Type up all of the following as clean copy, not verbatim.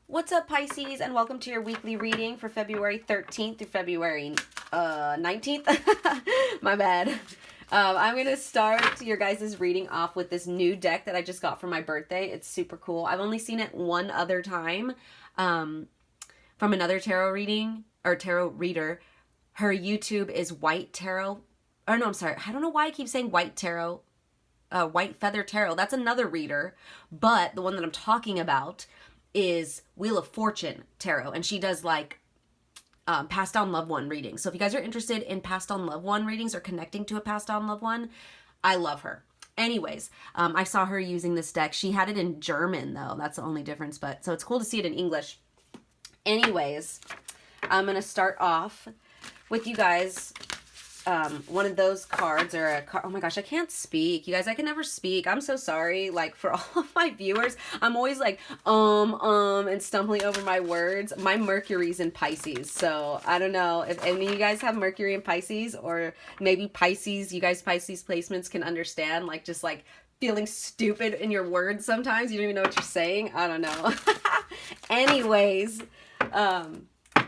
What's up, Pisces, and welcome to your weekly reading for February 13th through February 19th. My bad. I'm going to start your guys' reading off with this new deck that I just got for my birthday. It's super cool. I've only seen it one other time from another tarot reading, or tarot reader. Her YouTube is White Tarot. Oh, no, I'm sorry. I don't know why I keep saying White Tarot. White Feather Tarot. That's another reader. But the one that I'm talking about is Wheel of Fortune Tarot, and she does like passed on loved one readings. So if you guys are interested in passed on loved one readings or connecting to a passed on loved one, I love her. Anyways, I saw her using this deck. She had it in German though. That's the only difference, but so it's cool to see it in English. Anyways, I'm gonna start off with you guys one of those cards, or a card. Oh my gosh, I can't speak. You guys, I can never speak. I'm so sorry. Like, for all of my viewers, I'm always like, and stumbling over my words. My Mercury's in Pisces, so I don't know if any of you guys have Mercury in Pisces, or maybe Pisces, you guys Pisces placements can understand, like, just like feeling stupid in your words sometimes. You don't even know what you're saying. I don't know. Anyways,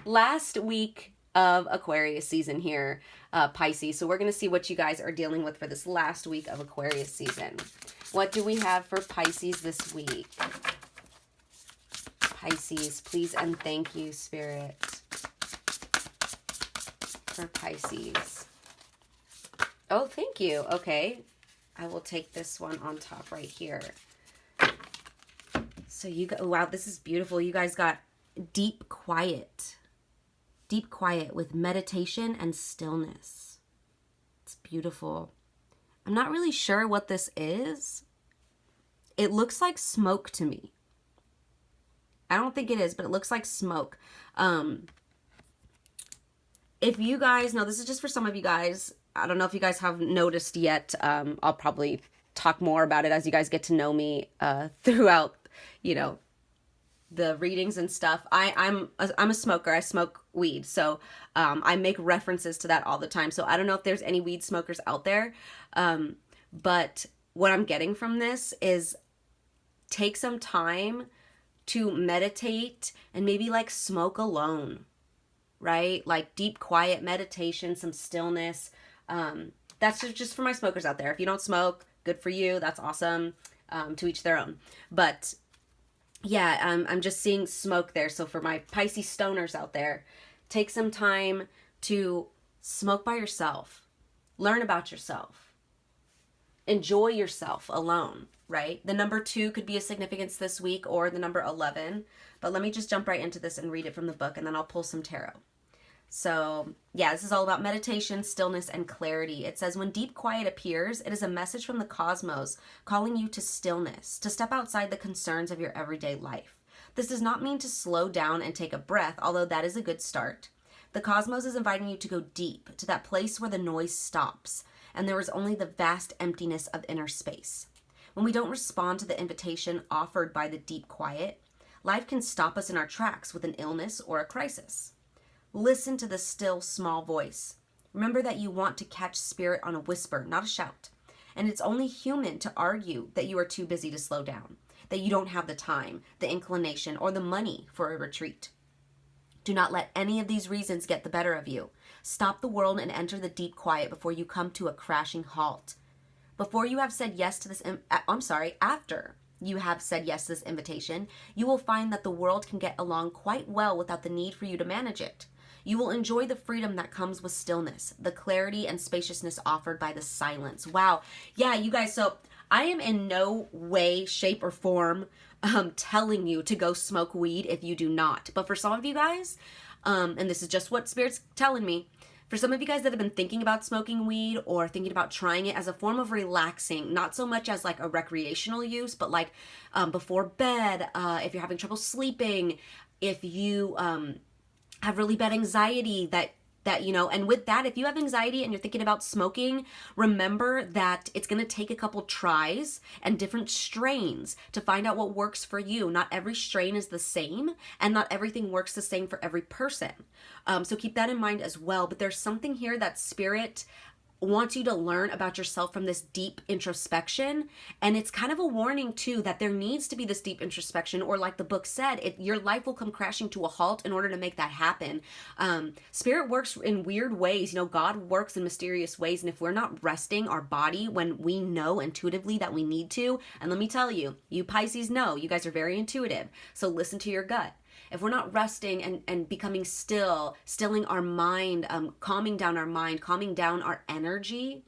last week of Aquarius season here, Pisces. So we're going to see what you guys are dealing with for this last week of Aquarius season. What do we have for Pisces this week? Pisces, please and thank you, Spirit, for Pisces. Oh, thank you. Okay. I will take this one on top right here. So you got, wow, this is beautiful. You guys got deep quiet. Deep quiet with meditation and stillness. It's beautiful. I'm not really sure what this is. It looks like smoke to me. I don't think it is, but it looks like smoke. If you guys know, this is just for some of you guys. I don't know if you guys have noticed yet. I'll probably talk more about it as you guys get to know me throughout, you know, the readings and stuff. I'm a smoker. I smoke weed, so I make references to that all the time. So I don't know if there's any weed smokers out there, but what I'm getting from this is take some time to meditate and maybe like smoke alone, right? Like deep quiet meditation, some stillness. That's just for my smokers out there. If you don't smoke, good for you. That's awesome. To each their own. But yeah, I'm just seeing smoke there. So for my Pisces stoners out there, take some time to smoke by yourself. Learn about yourself. Enjoy yourself alone, right? The number 2 could be a significance this week, or the number 11. But let me just jump right into this and read it from the book, and then I'll pull some tarot. So yeah, this is all about meditation, stillness, and clarity. It says, when deep quiet appears, it is a message from the cosmos calling you to stillness, to step outside the concerns of your everyday life. This does not mean to slow down and take a breath, although that is a good start. The cosmos is inviting you to go deep, to that place where the noise stops, and there is only the vast emptiness of inner space. When we don't respond to the invitation offered by the deep quiet, life can stop us in our tracks with an illness or a crisis. Listen to the still, small voice. Remember that you want to catch spirit on a whisper, not a shout. And it's only human to argue that you are too busy to slow down, that you don't have the time, the inclination, or the money for a retreat. Do not let any of these reasons get the better of you. Stop the world and enter the deep quiet before you come to a crashing halt. Before you have said yes to this, after you have said yes to this invitation, you will find that the world can get along quite well without the need for you to manage it. You will enjoy the freedom that comes with stillness, the clarity and spaciousness offered by the silence. Wow. Yeah, you guys, so I am in no way, shape, or form telling you to go smoke weed if you do not. But for some of you guys, and this is just what Spirit's telling me, for some of you guys that have been thinking about smoking weed or thinking about trying it as a form of relaxing, not so much as like a recreational use, but like before bed, if you're having trouble sleeping, if you have really bad anxiety that you know, and with that, if you have anxiety and you're thinking about smoking, remember that it's going to take a couple tries and different strains to find out what works for you. Not every strain is the same, and not everything works the same for every person. So keep that in mind as well. But there's something here that Spirit wants you to learn about yourself from this deep introspection. And it's kind of a warning too that there needs to be this deep introspection, or like the book said, your life will come crashing to a halt in order to make that happen. Spirit works in weird ways. God works in mysterious ways. And if we're not resting our body when we know intuitively that we need to, and let me tell you, you Pisces know, you guys are very intuitive. So listen to your gut. If we're not resting and becoming stilling our mind, calming down our mind, calming down our energy,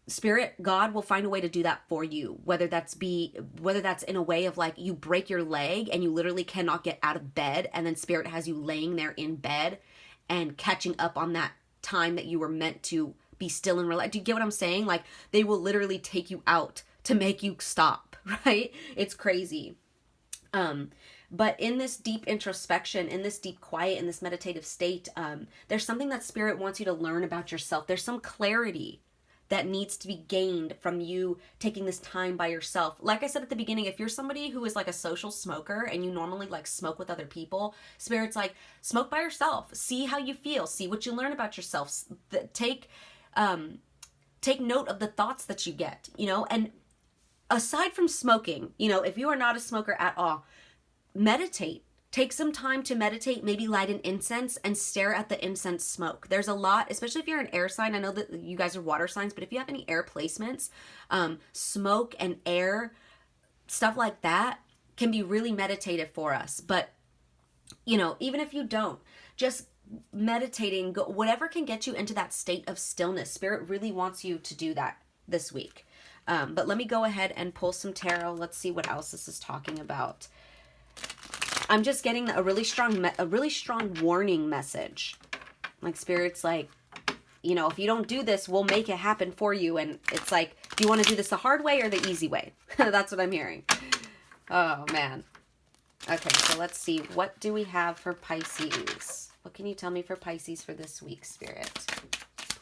Spirit, God will find a way to do that for you. Whether that's in a way of like you break your leg and you literally cannot get out of bed, and then Spirit has you laying there in bed and catching up on that time that you were meant to be still and relax. Do you get what I'm saying? Like they will literally take you out to make you stop, right? It's crazy. But in this deep introspection, in this deep quiet, in this meditative state, there's something that Spirit wants you to learn about yourself. There's some clarity that needs to be gained from you taking this time by yourself. Like I said at the beginning, if you're somebody who is like a social smoker and you normally like smoke with other people, Spirit's like, smoke by yourself. See how you feel. See what you learn about yourself. Take note of the thoughts that you get, and aside from smoking, if you are not a smoker at all, meditate. Take some time to meditate, maybe light an incense and stare at the incense smoke. There's a lot, especially if you're an air sign. I know that you guys are water signs, but if you have any air placements, smoke and air, stuff like that can be really meditative for us. But, even if you don't, just meditating, whatever can get you into that state of stillness. Spirit really wants you to do that this week. But let me go ahead and pull some tarot. Let's see what else this is talking about. I'm just getting a really strong warning message. Like Spirit's like, if you don't do this, we'll make it happen for you. And it's like, do you want to do this the hard way or the easy way? That's what I'm hearing. Oh, man. Okay, so let's see. What do we have for Pisces? What can you tell me for Pisces for this week, Spirit?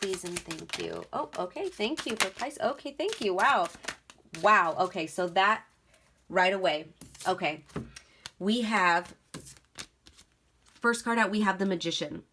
Please and thank you. Oh, okay. Thank you for Pisces. Okay, thank you. Wow. Wow. Okay, so that right away. Okay. We have, first card out, we have the Magician.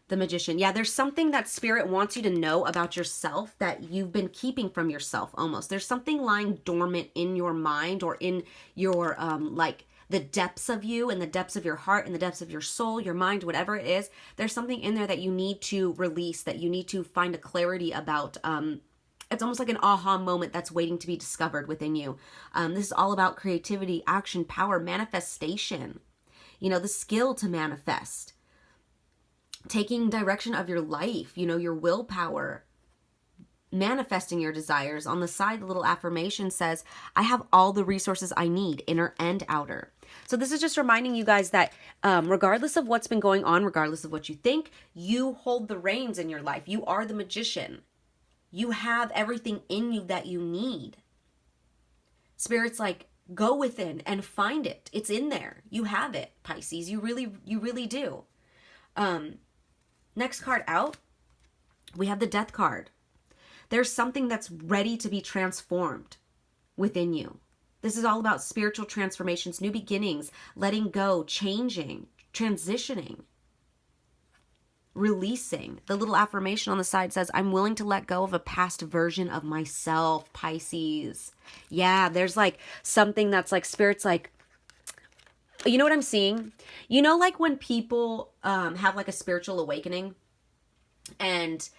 The Magician. Yeah, there's something that Spirit wants you to know about yourself that you've been keeping from yourself almost. There's something lying dormant in your mind or in your, like, the depths of you and the depths of your heart and the depths of your soul, your mind, whatever it is. There's something in there that you need to release, that you need to find a clarity about. It's almost like an aha moment that's waiting to be discovered within you. This is all about creativity, action, power, manifestation. The skill to manifest. Taking direction of your life, your willpower. Manifesting your desires. On the side, the little affirmation says, I have all the resources I need, inner and outer. So this is just reminding you guys that regardless of what's been going on, regardless of what you think, you hold the reins in your life. You are the magician. You have everything in you that you need. Spirit's like, go within and find it. It's in there. You have it, Pisces. You really do. Next card out, we have the Death card. There's something that's ready to be transformed within you. This is all about spiritual transformations, new beginnings, letting go, changing, transitioning. Releasing. The little affirmation on the side says, I'm willing to let go of a past version of myself, Pisces. Yeah, there's like something that's like Spirit's like, you know what I'm seeing? Like when people have like a spiritual awakening and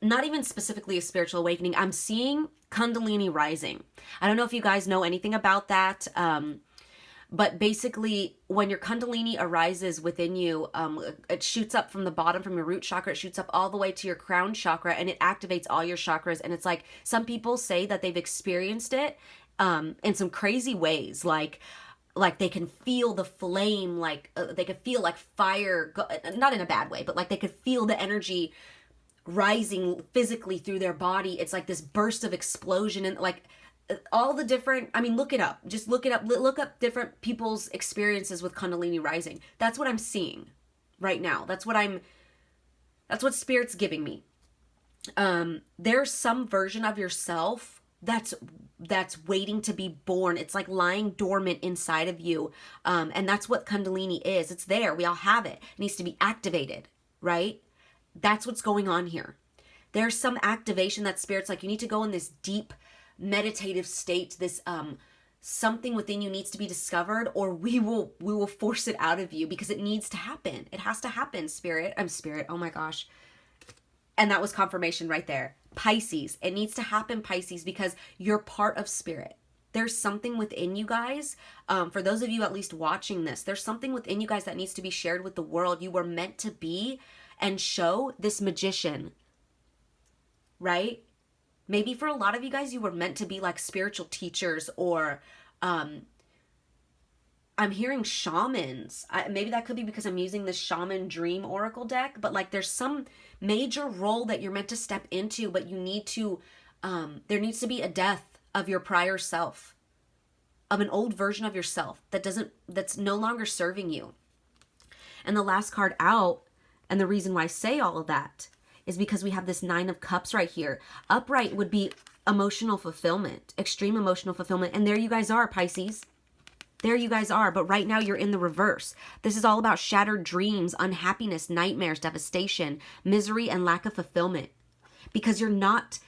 not even specifically a spiritual awakening, I'm seeing Kundalini rising. I don't know if you guys know anything about that. But basically, when your Kundalini arises within you, it shoots up from the bottom, from your root chakra. It shoots up all the way to your crown chakra, and it activates all your chakras. And it's like, some people say that they've experienced it in some crazy ways. Like they can feel the flame, they could feel like fire, not in a bad way, but like they could feel the energy rising physically through their body. It's like this burst of explosion, and like all the different, look it up. Just look it up. Look up different people's experiences with Kundalini rising. That's what I'm seeing right now. That's what Spirit's giving me. There's some version of yourself that's waiting to be born. It's like lying dormant inside of you. And that's what Kundalini is. It's there. We all have it. It needs to be activated, right? That's what's going on here. There's some activation that Spirit's like, you need to go in this deep meditative state, this something within you needs to be discovered, or we will force it out of you, because it needs to happen. It has to happen, Spirit. Spirit. Oh my gosh. And that was confirmation right there. Pisces. It needs to happen, Pisces, because you're part of Spirit. There's something within you guys. For those of you at least watching this, there's something within you guys that needs to be shared with the world. You were meant to be and show this magician, right? Maybe for a lot of you guys, you were meant to be like spiritual teachers, or I'm hearing shamans. Maybe that could be because I'm using this shaman dream oracle deck, but like there's some major role that you're meant to step into, but you need to, there needs to be a death of your prior self, of an old version of yourself that's no longer serving you. And the last card out, and the reason why I say all of that, is because we have this 9 of Cups right here. Upright would be emotional fulfillment, extreme emotional fulfillment. And there you guys are, Pisces. There you guys are. But right now you're in the reverse. This is all about shattered dreams, unhappiness, nightmares, devastation, misery, and lack of fulfillment. Because you're not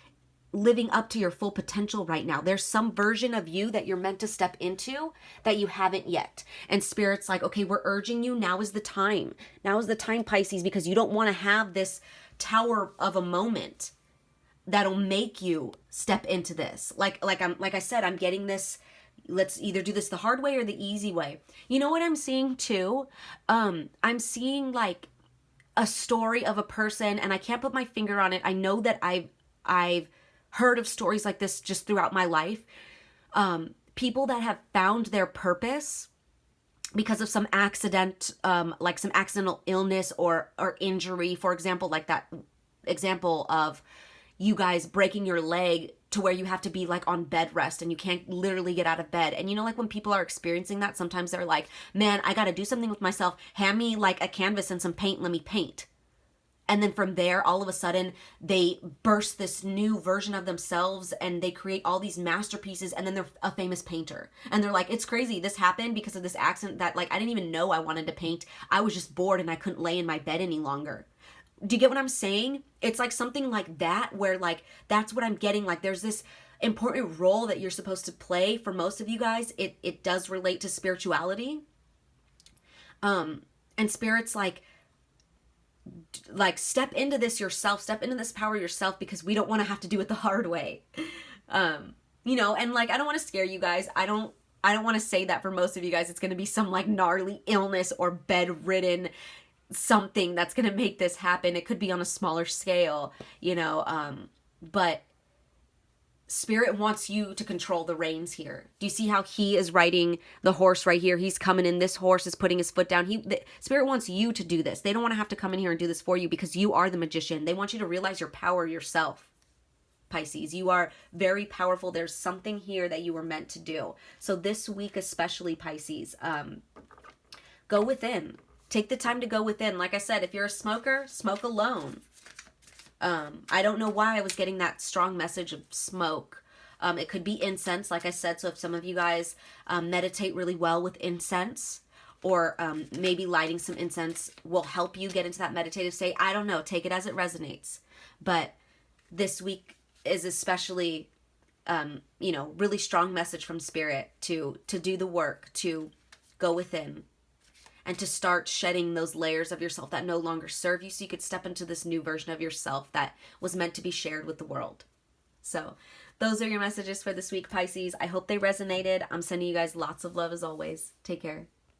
living up to your full potential right now. There's some version of you that you're meant to step into that you haven't yet. And Spirit's like, okay, we're urging you. Now is the time. Now is the time, Pisces, because you don't want to have this tower of a moment that'll make you step into this. Like I said, I'm getting this. Let's either do this the hard way or the easy way. You know what I'm seeing too? I'm seeing like a story of a person, and I can't put my finger on it. I know that I've heard of stories like this just throughout my life. People that have found their purpose because of some accident, like some accidental illness or injury. For example, like that example of you guys breaking your leg to where you have to be like on bed rest and you can't literally get out of bed. And you know, like when people are experiencing that, sometimes they're like, man, I got to do something with myself. Hand me like a canvas and some paint. Let me paint. And then from there, all of a sudden, they burst this new version of themselves and they create all these masterpieces, and then they're a famous painter. And they're like, it's crazy. This happened because of this accident that like I didn't even know I wanted to paint. I was just bored and I couldn't lay in my bed any longer. Do you get what I'm saying? It's like something like that, where like that's what I'm getting. Like there's this important role that you're supposed to play for most of you guys. It does relate to spirituality. And Spirit's like step into this yourself, step into this power yourself, because we don't want to have to do it the hard way. You know, and like I don't want to scare you guys. I don't want to say that for most of you guys it's going to be some like gnarly illness or bedridden something that's going to make this happen. It could be on a smaller scale, you know, but Spirit wants you to control the reins here. Do you see how he is riding the horse right here? He's coming in. This horse is putting his foot down. Spirit wants you to do this. They don't want to have to come in here and do this for you, because you are the magician. They want you to realize your power yourself, Pisces. You are very powerful. There's something here that you were meant to do. So this week especially, Pisces, go within. Take the time to go within. Like I said, if you're a smoker, smoke alone. I don't know why I was getting that strong message of smoke. It could be incense, like I said. So if some of you guys meditate really well with incense, or maybe lighting some incense will help you get into that meditative state. I don't know. Take it as it resonates. But this week is especially, you know, really strong message from Spirit to do the work, to go within, and to start shedding those layers of yourself that no longer serve you, so you could step into this new version of yourself that was meant to be shared with the world. So those are your messages for this week, Pisces. I hope they resonated. I'm sending you guys lots of love as always. Take care.